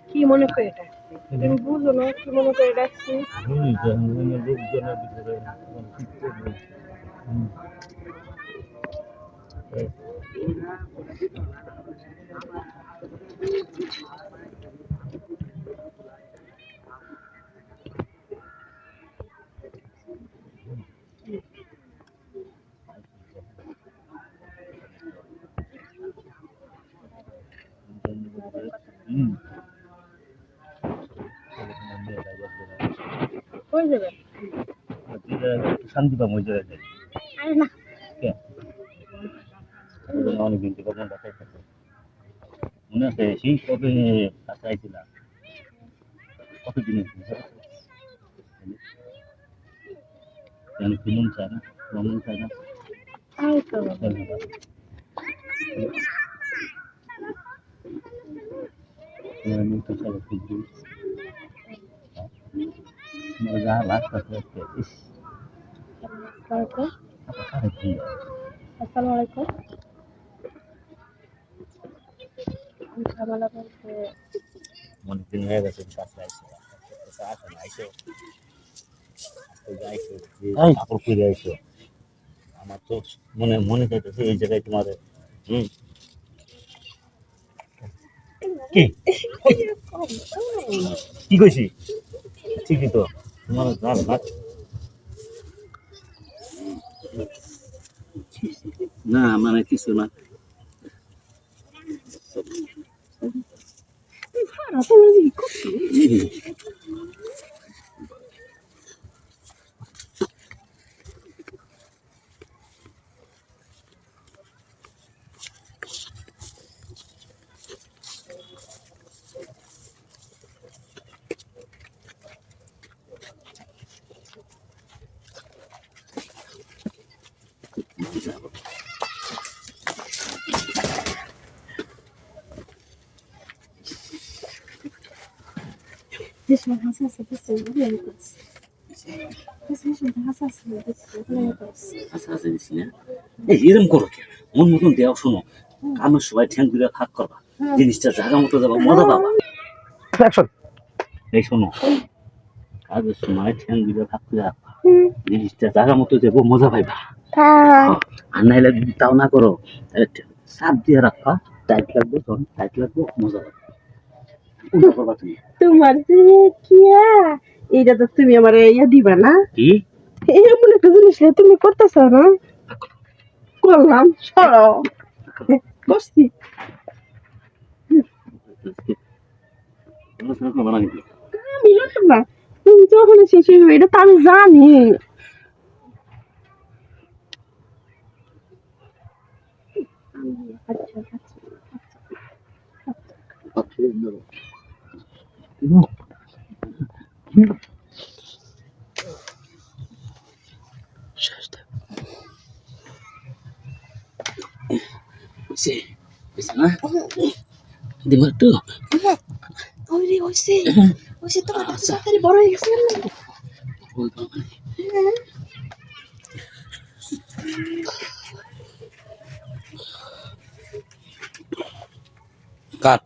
কি মনে করে এটা তুমি বুঝো না কি মনে করে ডাকছি কই যাবে শান্তি পাবো ওই জায়গায় আরে না অনেকদিন থেকে মনে আছে সেই কবে কাছে আইছিলাম কতদিন মন চায় না মন চায় না আই তো তো চলো খুঁজবি যা লাগতেছে ইস আসসালামু আলাইকুম ঝামেলা বলতে অনেকদিন হয়ে গেছে কাছে আইসো আসো না আইসো আইসো কাপড় পরে আইসো আমার তো মনে মনে চাইতেছে এই জায়গায় তোমার কি কি কইছি ঠিকই তো তোমার না মানে কিছু না مش من حساسة بس ولا بس بس مش من حساسة بس ولا بس আচ্ছা আচ্ছা দিছি না এরকম করো কি মন মতন দেও শোনো কামের সবাই ঠ্যাং দিলে ফাঁক করবা জিনিসটা জায়গা মতো যাবা মজা পাবা এই শোনো কাজের সময় ঠ্যাং দিলে ফাঁক করে রাখবা জিনিসটা জায়গা মতো যাবো মজা পাইবা আর নাইলে যদি তাও না করো তাহলে চাপ দিয়ে রাখবা টাইট লাগবে তখন টাইট লাগবে মজা পাবে কোনটা করবা তুমি তোমার যে কিয়া এইটা তো তুমি আমার ইয়া দিবা না কি এমন একটা জিনিস তুমি করতেছ না করলাম সরো বসছি আমি জানতাম না তুমি যখন শেষ হয়ে এটা তো আমি জানি আচ্ছা দিমাগ তো ওরে ওইসে ওইসে তোমার তাড়াতাড়ি বড় হয়ে গেছে কাট